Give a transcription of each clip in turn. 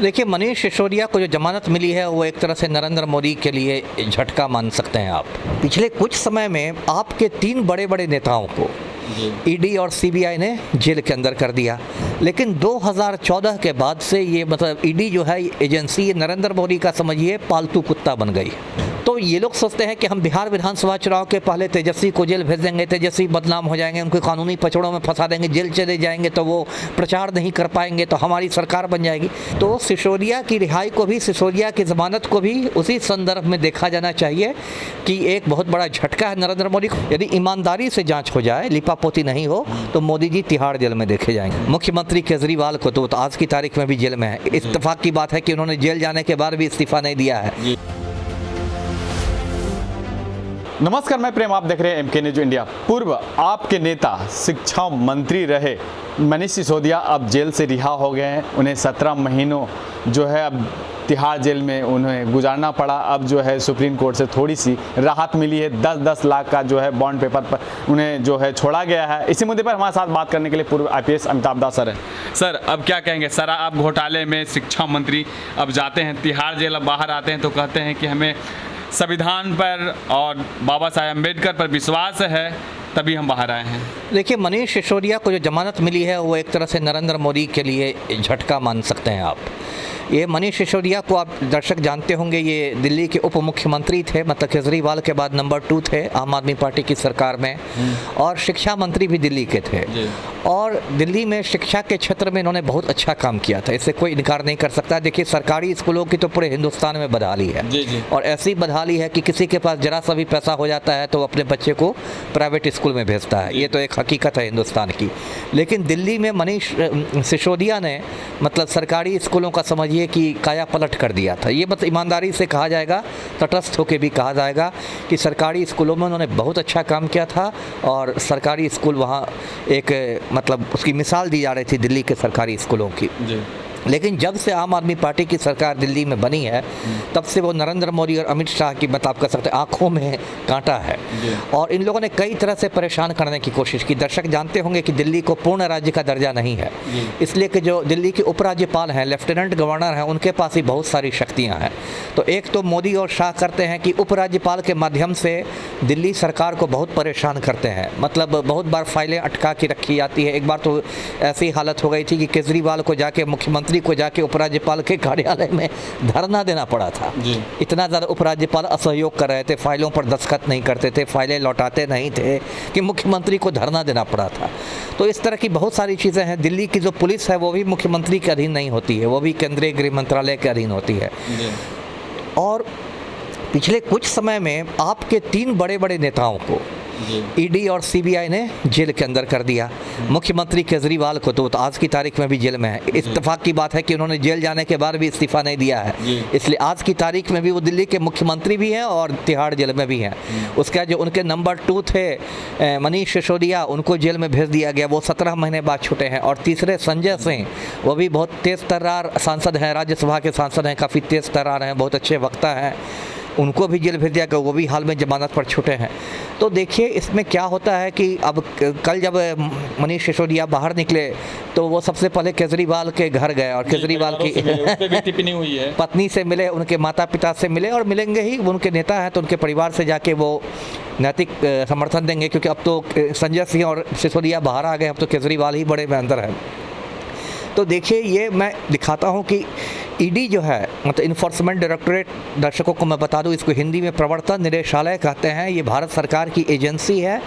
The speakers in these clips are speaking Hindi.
देखिए, मनीष सिसोदिया को जो जमानत मिली है वो एक तरह से नरेंद्र मोदी के लिए झटका मान सकते हैं आप। पिछले कुछ समय में आपके 3 बड़े बड़े नेताओं को ईडी और सीबीआई ने जेल के अंदर कर दिया, लेकिन 2014 के बाद से ये मतलब ईडी जो है एजेंसी, ये नरेंद्र मोदी का समझिए पालतू कुत्ता बन गई। तो ये लोग सोचते हैं कि हम बिहार विधानसभा चुनाव के पहले तेजस्वी को जेल भेज देंगे, तेजस्वी बदनाम हो जाएंगे, उनको कानूनी पचड़ों में फंसा देंगे, जेल चले जाएंगे तो वो प्रचार नहीं कर पाएंगे, तो हमारी सरकार बन जाएगी। तो सिसोदिया की रिहाई को भी, सिसोदिया की जमानत को भी उसी संदर्भ में देखा जाना चाहिए कि एक बहुत बड़ा झटका है नरेंद्र मोदी को। यदि ईमानदारी से जाँच हो जाए, लिपापोती नहीं हो, तो मोदी जी तिहाड़ जेल में देखे जाएंगे। मुख्यमंत्री केजरीवाल को तो आज की तारीख में भी जेल में है। इत्तेफाक की बात है कि उन्होंने जेल जाने के बाद भी इस्तीफा नहीं दिया है। नमस्कार, मैं प्रेम, आप देख रहे हैं MK न्यूज इंडिया। पूर्व आपके नेता शिक्षा मंत्री रहे मनीष सिसोदिया अब जेल से रिहा हो गए हैं। उन्हें 17 महीनों जो है अब तिहाड़ जेल में उन्हें गुजारना पड़ा। अब जो है सुप्रीम कोर्ट से थोड़ी सी राहत मिली है, 10-10 लाख का जो है बॉन्ड पेपर पर उन्हें जो है छोड़ा गया है। इसी मुद्दे पर हमारे साथ बात करने के लिए पूर्व IPS अमिताभ दास सर हैं। सर, अब क्या कहेंगे? शराब घोटाले में शिक्षा मंत्री अब जाते हैं तिहाड़ जेल, अब बाहर आते हैं तो कहते हैं कि हमें संविधान पर और बाबा साहेब अम्बेडकर पर विश्वास है, तभी हम बाहर आए हैं। देखिए, मनीष सिसोदिया को जो जमानत मिली है वो एक तरह से नरेंद्र मोदी के लिए झटका मान सकते हैं आप। ये मनीष सिसोदिया को आप दर्शक जानते होंगे, ये दिल्ली के उप मुख्यमंत्री थे, मतलब केजरीवाल के बाद नंबर 2 थे आम आदमी पार्टी की सरकार में, और शिक्षा मंत्री भी दिल्ली के थे। और दिल्ली में शिक्षा के क्षेत्र में इन्होंने बहुत अच्छा काम किया था, इससे कोई इनकार नहीं कर सकता। देखिए, सरकारी स्कूलों की तो पूरे हिंदुस्तान में बदहाली है, और ऐसी बदहाली है कि किसी के पास जरा सा भी पैसा हो जाता है तो अपने बच्चे को प्राइवेट स्कूल में भेजता है। ये तो एक हकीकत है हिंदुस्तान की। लेकिन दिल्ली में मनीष सिसोदिया ने मतलब सरकारी स्कूलों का समझिए कि काया पलट कर दिया था। ये मतलब ईमानदारी से कहा जाएगा, तटस्थ होकर भी कहा जाएगा कि सरकारी स्कूलों में उन्होंने बहुत अच्छा काम किया था, और सरकारी स्कूल वहाँ एक मतलब उसकी मिसाल दी जा रही थी दिल्ली के सरकारी स्कूलों की। लेकिन जब से आम आदमी पार्टी की सरकार दिल्ली में बनी है, तब से वो नरेंद्र मोदी और अमित शाह की मतलब कह सकते हैं आंखों में कांटा है, और इन लोगों ने कई तरह से परेशान करने की कोशिश की। दर्शक जानते होंगे कि दिल्ली को पूर्ण राज्य का दर्जा नहीं है, इसलिए कि जो दिल्ली के उपराज्यपाल हैं, लेफ्टिनेंट गवर्नर हैं, उनके पास ही बहुत सारी शक्तियाँ हैं। तो एक तो मोदी और शाह करते हैं कि उपराज्यपाल के माध्यम से दिल्ली सरकार को बहुत परेशान करते हैं। मतलब बहुत बार फाइलें अटका के रखी जाती है। एक बार तो ऐसी हालत हो गई थी कि केजरीवाल को जाके, मुख्यमंत्री को जाके उपराज्यपाल के कार्यालय में धरना देना पड़ा था। इतना ज़्यादा उपराज्यपाल असहयोग कर रहे थे, फाइलों पर दस्तखत नहीं करते थे, फाइलें लौटाते नहीं थे, कि मुख्यमंत्री को धरना देना पड़ा था। तो इस तरह की बहुत सारी चीज़ें हैं। दिल्ली की जो पुलिस है वो भी मुख्यमंत्री के अधीन नहीं होती है, वो भी केंद्रीय गृह मंत्रालय के अधीन होती है। और पिछले कुछ समय में आपके 3 बड़े बड़े नेताओं को ईडी और सीबीआई ने जेल के अंदर कर दिया। मुख्यमंत्री केजरीवाल को तो आज की तारीख में भी जेल में है। इत्तेफाक की बात है कि उन्होंने जेल जाने के बाद भी इस्तीफा नहीं दिया है, इसलिए आज की तारीख में भी वो दिल्ली के मुख्यमंत्री भी हैं और तिहाड़ जेल में भी हैं। उसके जो उनके नंबर 2 थे मनीष सिसोदिया, उनको जेल में भेज दिया गया, वो 17 महीने बाद छूटे हैं। और तीसरे संजय सिंह, वो भी बहुत तेज़ तर्रार सांसद हैं, राज्यसभा के सांसद हैं, काफ़ी तेज़ तर्रार हैं, बहुत अच्छे वक्ता हैं, उनको भी जेल भेज दिया गया, वो भी हाल में जमानत पर छूटे हैं। तो देखिए, इसमें क्या होता है कि अब कल जब मनीष सिसोदिया बाहर निकले तो वो सबसे पहले केजरीवाल के घर गए, और केजरीवाल की टिप्पणी हुई है, पत्नी से मिले, उनके माता पिता से मिले, और मिलेंगे ही, उनके नेता हैं तो उनके परिवार से जाके वो नैतिक समर्थन देंगे, क्योंकि अब तो संजय सिंह और सिसोदिया बाहर आ गए, अब तो केजरीवाल ही बड़े में अंदर है। तो देखिए, ये मैं दिखाता हूँ कि ईडी जो है मतलब इन्फोर्समेंट डायरेक्टरेट, दर्शकों को मैं बता दूं, इसको हिंदी में प्रवर्तन निदेशालय कहते हैं। ये भारत सरकार की एजेंसी है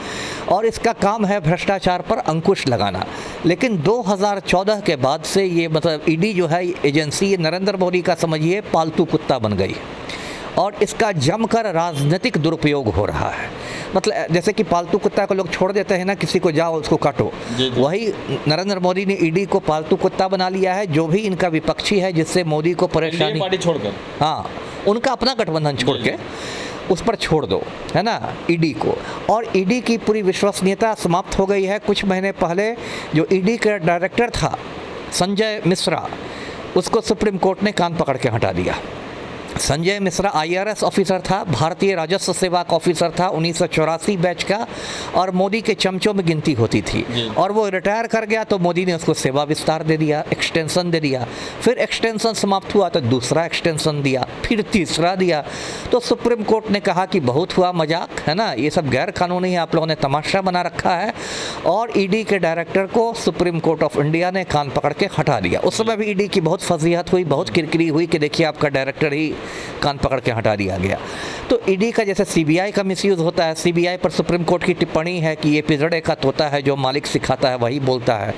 और इसका काम है भ्रष्टाचार पर अंकुश लगाना। लेकिन 2014 के बाद से ये मतलब ईडी जो है एजेंसी, ये नरेंद्र मोदी का समझिए पालतू कुत्ता बन गई, और इसका जमकर राजनीतिक दुरुपयोग हो रहा है। मतलब जैसे कि पालतू कुत्ता को लोग छोड़ देते हैं ना, किसी को जाओ उसको काटो, वही नरेंद्र मोदी ने ईडी को पालतू कुत्ता बना लिया है। जो भी इनका विपक्षी है, जिससे मोदी को परेशानी, पार्टी छोड़कर, हाँ, उनका अपना गठबंधन छोड़ के उस पर छोड़ दो, है ना, ईडी को। और ईडी की पूरी विश्वसनीयता समाप्त हो गई है। कुछ महीने पहले जो ईडी का डायरेक्टर था संजय मिश्रा, उसको सुप्रीम कोर्ट ने कान पकड़ के हटा दिया। संजय मिश्रा IRS ऑफिसर था, भारतीय राजस्व सेवा का ऑफिसर था, 1984 बैच का, और मोदी के चमचों में गिनती होती थी। और वो रिटायर कर गया तो मोदी ने उसको सेवा विस्तार दे दिया, एक्सटेंशन दे दिया। फिर एक्सटेंशन समाप्त हुआ तो दूसरा एक्सटेंशन दिया, फिर तीसरा दिया। तो सुप्रीम कोर्ट ने कहा कि बहुत हुआ मजाक, है ना, ये सब गैर कानूनी है, आप लोगों ने तमाशा बना रखा है। और ईडी के डायरेक्टर को सुप्रीम कोर्ट ऑफ इंडिया ने कान पकड़ के हटा दिया। उस समय भी ईडी की बहुत फजीहत हुई, बहुत किरकिरी हुई कि देखिए आपका डायरेक्टर ही कान पकड़ के हटा दिया गया। तो ईडी का जैसे सीबीआई का मिसयूज होता है, सीबीआई पर सुप्रीम कोर्ट की टिप्पणी है कि ये पिजड़े का तोता है, जो मालिक सिखाता है वही बोलता है।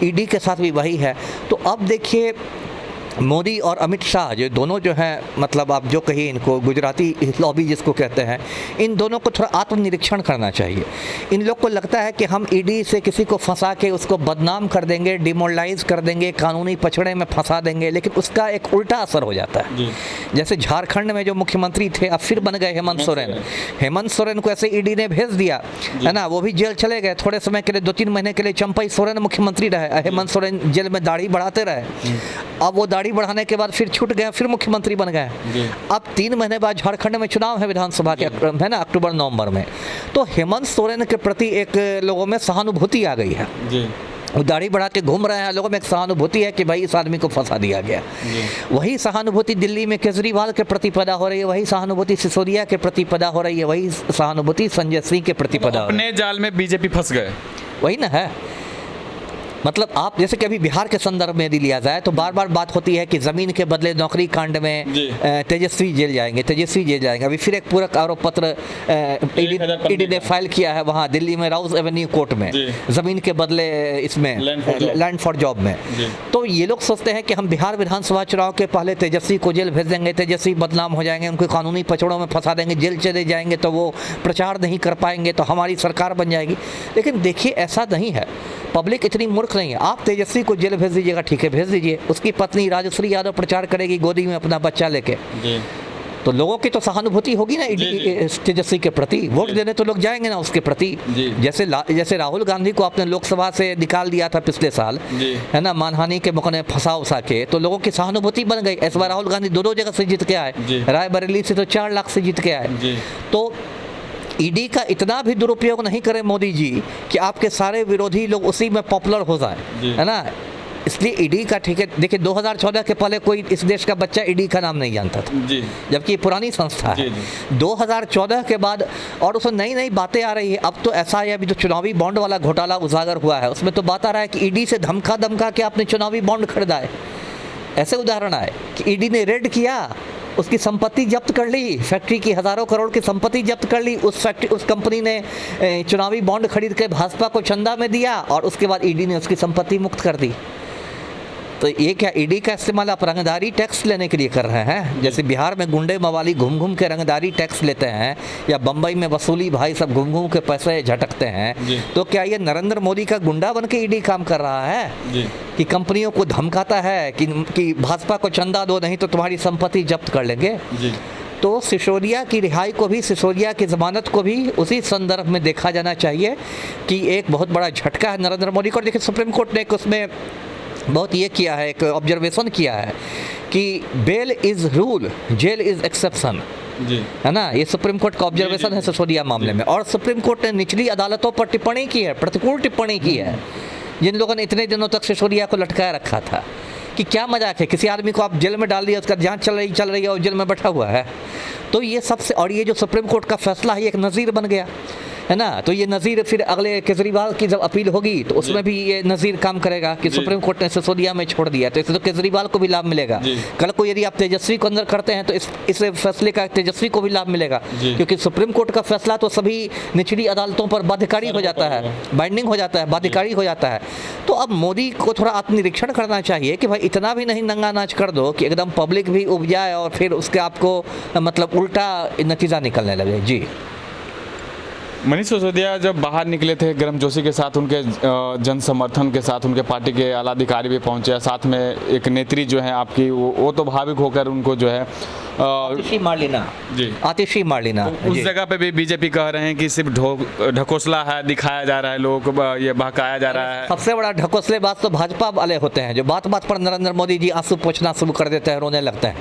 ईडी के साथ भी वही है। तो अब देखिए मोदी और अमित शाह जो दोनों जो हैं, मतलब आप जो कहिए इनको गुजराती लॉबी जिसको कहते हैं, इन दोनों को थोड़ा आत्मनिरीक्षण करना चाहिए। इन लोग को लगता है कि हम ईडी से किसी को फंसा के उसको बदनाम कर देंगे, डिमोरलाइज कर देंगे, कानूनी पछड़े में फंसा देंगे, लेकिन उसका एक उल्टा असर हो जाता है। जैसे झारखंड में जो मुख्यमंत्री थे अब फिर बन गए हेमंत सोरेन। हेमंत सोरेन को ऐसे ईडी ने भेज दिया, है ना, वो भी जेल चले गए थोड़े समय के लिए, 2-3 महीने के लिए चंपई सोरेन मुख्यमंत्री रहे, हेमंत सोरेन जेल में दाढ़ी बढ़ाते रहे। अब वो दाढ़ी बढ़ाने के बाद फिर छूट गए, फिर मुख्यमंत्री बन गए। अब 3 महीने बाद झारखंड में चुनाव है विधानसभा के, है ना, अक्टूबर नवंबर में। तो हेमंत सोरेन के प्रति एक लोगों में सहानुभूति आ गई है। वो दाढ़ी बढ़ा के घूम रहे हैं, लोगों में एक सहानुभूति है कि भाई इस आदमी को फंसा दिया गया। वही सहानुभूति दिल्ली में केजरीवाल के प्रति पैदा हो रही है, वही सहानुभूति सिसोदिया के प्रति पैदा हो रही है, वही सहानुभूति संजय सिंह के प्रति पैदा हो रही है। अपने जाल में बीजेपी फंस गए, वही ना है। मतलब आप जैसे कि अभी बिहार के संदर्भ में यदि लिया जाए तो बार बार बात होती है कि ज़मीन के बदले नौकरी कांड में तेजस्वी जेल जाएंगे, तेजस्वी जेल जाएंगे। अभी फिर एक पूरक आरोप पत्र ईडी ने फाइल किया है वहाँ दिल्ली में राउज एवेन्यू कोर्ट में, ज़मीन के बदले इसमें लैंड फॉर जॉब में। तो ये लोग सोचते हैं कि हम बिहार विधानसभा चुनाव के पहले तेजस्वी को जेल भेज देंगे, तेजस्वी बदनाम हो जाएंगे, उनको कानूनी पचड़ों में फंसा देंगे, जेल चले जाएंगे तो वो प्रचार नहीं कर पाएंगे, तो हमारी सरकार बन जाएगी। लेकिन देखिए ऐसा नहीं है, पब्लिक इतनी मूर्ख नहीं है। आप तेजस्वी को जेल भेज दीजिएगा, ठीक है भेज दीजिए, उसकी पत्नी राजश्री यादव प्रचार करेगी गोदी में अपना बच्चा लेके, तो लोगों की तो सहानुभूति होगी ना तेजस्वी के प्रति, वोट देने तो लोग जाएंगे ना उसके प्रति। जैसे राहुल गांधी को आपने लोकसभा से निकाल दिया था पिछले साल, है ना, मानहानि के मुकदमे फंसा उसा के, तो लोगों की सहानुभूति बन गई। इस बार राहुल गांधी 2 जगह से जीत के आए, रायबरेली से तो 4 लाख से जीत के आए। तो ईडी का इतना भी दुरुपयोग नहीं करें मोदी जी कि आपके सारे विरोधी लोग उसी में पॉपुलर हो जाए, है ना। इसलिए ईडी का, ठीक है, देखिए 2014 के पहले कोई इस देश का बच्चा ईडी का नाम नहीं जानता था, जबकि ये पुरानी संस्था है। 2014 के बाद और उसमें नई नई बातें आ रही है। अब तो ऐसा है, अभी जो चुनावी बॉन्ड वाला घोटाला उजागर हुआ है उसमें तो बात आ रहा है कि ईडी से धमका के आपने चुनावी बॉन्ड खरीदा है। ऐसे उदाहरण आए कि ईडी ने रेड किया, उसकी संपत्ति जब्त कर ली, फैक्ट्री की हज़ारों करोड़ की संपत्ति जब्त कर ली, उस कंपनी ने चुनावी बॉन्ड खरीद के भाजपा को चंदा में दिया और उसके बाद ईडी ने उसकी संपत्ति मुक्त कर दी। तो ये क्या ईडी का इस्तेमाल आप रंगदारी टैक्स लेने के लिए कर रहे हैं? जैसे बिहार में गुंडे मवाली घूम घूम के रंगदारी टैक्स लेते हैं, या बम्बई में वसूली भाई सब घूम घूम के पैसे झटकते हैं, तो क्या ये नरेंद्र मोदी का गुंडा बन के ईडी काम कर रहा है कि कंपनियों को धमकाता है कि भाजपा को चंदा दो नहीं तो तुम्हारी संपत्ति जब्त कर लेंगे? तो सिसोदिया की रिहाई को भी, सिसोदिया की ज़मानत को भी उसी संदर्भ में देखा जाना चाहिए कि एक बहुत बड़ा झटका है नरेंद्र मोदी को। देखिए सुप्रीम कोर्ट ने उसमें बहुत ये किया है, एक ऑब्जर्वेशन किया है कि bail is rule, jail is exception, है ना। ये सुप्रीम कोर्ट का ऑब्जर्वेशन है सिसोदिया मामले में। और सुप्रीम कोर्ट ने निचली अदालतों पर टिप्पणी की है, प्रतिकूल टिप्पणी की है, जिन लोगों ने इतने दिनों तक सिसोदिया को लटकाया रखा था कि क्या मजाक है, किसी आदमी को आप जेल में डाल दिया, उसका जांच चल रही है और जेल में बैठा हुआ है। तो ये सबसे, और ये जो सुप्रीम कोर्ट का फैसला है, एक नज़ीर बन गया, है ना। तो ये नज़ीर फिर अगले केजरीवाल की जब अपील होगी तो उसमें भी ये नज़ीर काम करेगा कि सुप्रीम कोर्ट ने सिसोदिया में छोड़ दिया, तो इससे तो केजरीवाल को भी लाभ मिलेगा। कल को यदि आप तेजस्वी को अंदर करते हैं तो इस फैसले का तेजस्वी को भी लाभ मिलेगा, क्योंकि सुप्रीम कोर्ट का फैसला तो सभी निचली अदालतों पर बाध्यकारी हो जाता है, बाइंडिंग हो जाता है, बाध्यकारी हो जाता है। तो अब मोदी को थोड़ा आत्मनिरीक्षण करना चाहिए कि भाई इतना भी नहीं नंगा नाच कर दो कि एकदम पब्लिक भी उब जाए और फिर उसके आपको मतलब उल्टा नतीजा निकलने लगे। जी, मनीष सिसोदिया जब बाहर निकले थे गर्मजोशी के साथ, उनके जन समर्थन के साथ उनके पार्टी के आला अधिकारी भी पहुंचे, साथ में एक नेत्री जो है आपकी, वो तो भावुक होकर उनको जो है आतिशी मार्लिना तो उस जगह पे भी बीजेपी कह रहे हैं कि सिर्फ ढकोसला है, दिखाया जा रहा है, लोगों को ये बहकाया जा रहा है। सबसे बड़ा ढकोसलेबाज तो भाजपा वाले होते हैं, जो बात बात पर नरेंद्र मोदी जी आंसू पोंछना शुरू कर देते हैं, रोने लगते हैं,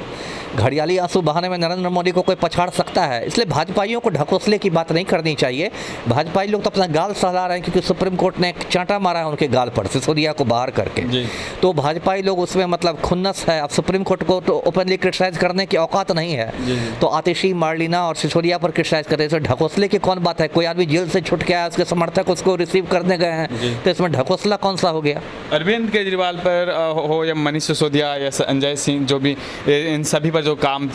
घड़ियाली आंसू बहाने में नरेंद्र मोदी को कोई पछाड़ सकता है, इसलिए भाजपाइयों को ढकोसले की बात नहीं करनी चाहिए। भाजपाई लोग तो अपना गाल सहला रहे हैं, क्योंकि सुप्रीम कोर्ट ने एक चांटा मारा है उनके गाल पर सिसोदिया को बाहर करके। तो भाजपाई लोग उसमें मतलब खुन्नस है। अब सुप्रीम कोर्ट को तो ओपनली क्रिटिसाइज करने की औकात नहीं है, तो आतिशी, मार्लिना और सिसोदिया पर क्रिटिसाइज कर रहे हैं। ढकोसले की कौन बात है? कोई आदमी जेल से छूट के आया, उसके समर्थक उसको रिसीव करने गए हैं, तो इसमें ढकोसला कौन सा हो गया? अरविंद केजरीवाल पर हो या मनीष सिसोदिया या संजय सिंह, जो भी इन सभी पर जो काम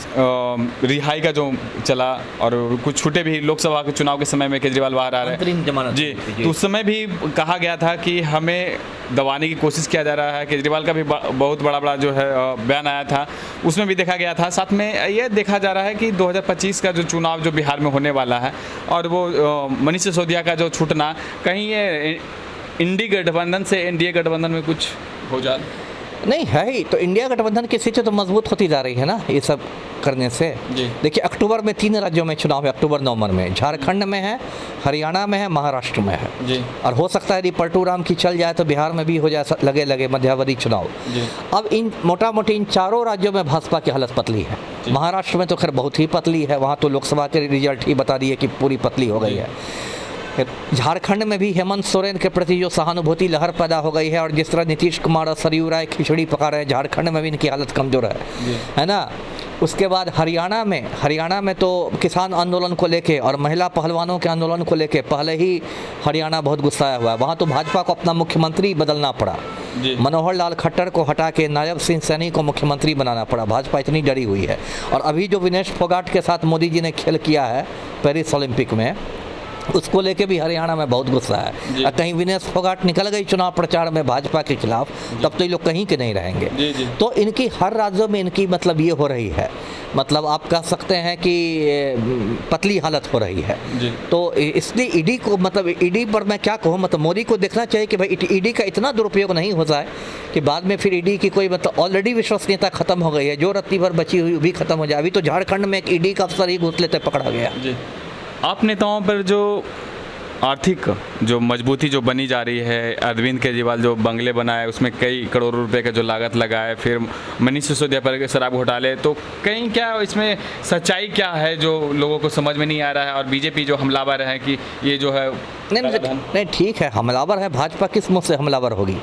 रिहाई का जो चला, और कुछ छूटे भी लोकसभा के चुनाव के समय में केजरीवाल बाहर आ रहे हैं जी, तो उस समय भी कहा गया था कि हमें दबाने की कोशिश किया जा रहा है। केजरीवाल का भी बहुत बड़ा जो है बयान आया था, उसमें भी देखा गया था। साथ में ये देखा जा रहा है कि 2025 का जो चुनाव जो बिहार में होने वाला है, और वो मनीष सिसोदिया का जो छूटना, कहीं ये इंडी गठबंधन से एनडीए गठबंधन में कुछ हो जाए नहीं है ही। तो इंडिया गठबंधन की सीटें तो मजबूत होती जा रही है ना ये सब करने से। देखिए, अक्टूबर में 3 राज्यों में चुनाव है, अक्टूबर नवंबर में। झारखंड में है, हरियाणा में है, महाराष्ट्र में है जी। और हो सकता है यदि परटूराम की चल जाए तो बिहार में भी हो जाए लगे मध्यावधि चुनाव। अब इन मोटा मोटी इन चारों राज्यों में भाजपा की हालत पतली है। महाराष्ट्र में तो खैर बहुत ही पतली है, वहाँ तो लोकसभा के रिजल्ट ही बता दिए कि पूरी पतली हो गई है। झारखंड में भी हेमंत सोरेन के प्रति जो सहानुभूति लहर पैदा हो गई है, और जिस तरह नीतीश कुमार और सरयू राय खिचड़ी पका रहे हैं, झारखंड में भी इनकी हालत कमजोर है ना। उसके बाद हरियाणा में तो किसान आंदोलन को लेके और महिला पहलवानों के आंदोलन को लेके पहले ही हरियाणा बहुत गुस्साया हुआ है। वहाँ तो भाजपा को अपना मुख्यमंत्री बदलना पड़ा, मनोहर लाल खट्टर को हटा के नायब सिंह सैनी को मुख्यमंत्री बनाना पड़ा। भाजपा इतनी डरी हुई है। और अभी जो विनेश फोगाट के साथ मोदी जी ने खेल किया है पेरिस ओलंपिक में, उसको लेके भी हरियाणा में बहुत गुस्सा है। कहीं विनेश फोगाट निकल गई चुनाव प्रचार में भाजपा के खिलाफ, तब तो ये लोग कहीं के नहीं रहेंगे। तो इनकी हर राज्यों में इनकी मतलब ये हो रही है, मतलब आप कह सकते हैं कि पतली हालत हो रही है। तो इसलिए ईडी को, मतलब ईडी पर मैं क्या कहूँ, मतलब मोदी को देखना चाहिए कि भाई ईडी का इतना दुरुपयोग नहीं हो जाए कि बाद में फिर ईडी की कोई, मतलब ऑलरेडी विश्वसनीयता खत्म हो गई है, जो रत्ती भर बची हुई भी खत्म हो जाए। अभी तो झारखंड में एक ईडी का अफसर ही घूस लेते पकड़ा गया। आप नेताओं पर जो आर्थिक जो मजबूती जो बनी जा रही है, अरविंद केजरीवाल जो बंगले बनाए उसमें कई करोड़ों रुपए का जो लागत लगाए, फिर मनीष सिसोदिया पर शराब घोटाले, तो कहीं क्या इसमें सच्चाई क्या है जो लोगों को समझ में नहीं आ रहा है? और बीजेपी जो हमलावर है कि ये जो है नहीं ठीक है, हमलावर है, भाजपा किस मुँह से हमलावर होगी?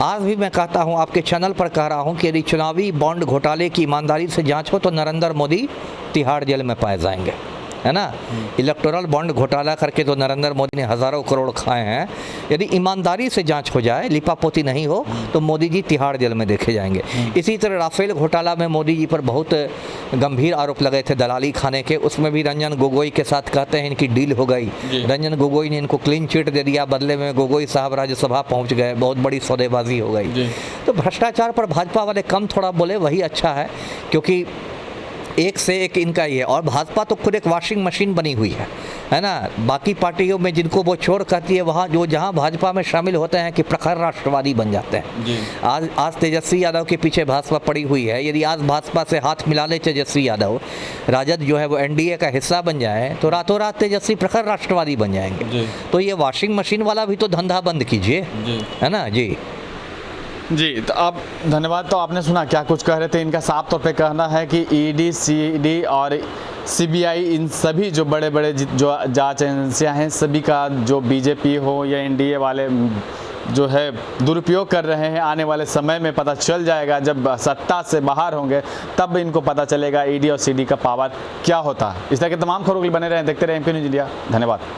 आज भी मैं कहता हूं, आपके चैनल पर कह रहा हूं कि यदि चुनावी बॉन्ड घोटाले की ईमानदारी से जांच हो तो नरेंद्र मोदी तिहाड़ जेल में पाए जाएंगे, है ना। इलेक्टोरल बॉन्ड घोटाला करके तो नरेंद्र मोदी ने हज़ारों करोड़ खाए हैं। यदि ईमानदारी से जांच हो जाए, लिपापोती नहीं हो, तो मोदी जी तिहाड़ जेल में देखे जाएंगे। इसी तरह राफेल घोटाला में मोदी जी पर बहुत गंभीर आरोप लगे थे दलाली खाने के, उसमें भी रंजन गोगोई के साथ कहते हैं इनकी डील हो गई। रंजन गोगोई ने इनको क्लीन चिट दे दिया, बदले में गोगोई साहब राज्यसभा पहुँच गए, बहुत बड़ी सौदेबाजी हो गई। तो भ्रष्टाचार पर भाजपा वाले कम थोड़ा बोले, वही अच्छा है, क्योंकि एक से एक इनका ही है। और भाजपा तो खुद एक वॉशिंग मशीन बनी हुई है ना। बाकी पार्टियों में जिनको वो चोर कहती है, वहाँ जो जहाँ भाजपा में शामिल होते हैं कि प्रखर राष्ट्रवादी बन जाते हैं। आज तेजस्वी यादव के पीछे भाजपा पड़ी हुई है। यदि आज भाजपा से हाथ मिला ले तेजस्वी यादव, राजद जो है वो एनडीए का हिस्सा बन जाए, तो रातों रात तेजस्वी प्रखर राष्ट्रवादी बन जाएंगे। तो ये वॉशिंग मशीन वाला भी तो धंधा बंद कीजिए, है ना जी। तो आप धन्यवाद। तो आपने सुना क्या कुछ कह रहे थे। इनका साफ तौर पे कहना है कि ईडी, सीडी और सीबीआई, इन सभी जो बड़े बड़े जो जांच एजेंसियां हैं, सभी का जो बीजेपी हो या एनडीए वाले जो है दुरुपयोग कर रहे हैं। आने वाले समय में पता चल जाएगा, जब सत्ता से बाहर होंगे तब इनको पता चलेगा ईडी और सीडी का पावर क्या होता है। इस तरह के तमाम खबरों के लिए बने रहें, देखते रहें एमके न्यूज़ इंडिया। धन्यवाद।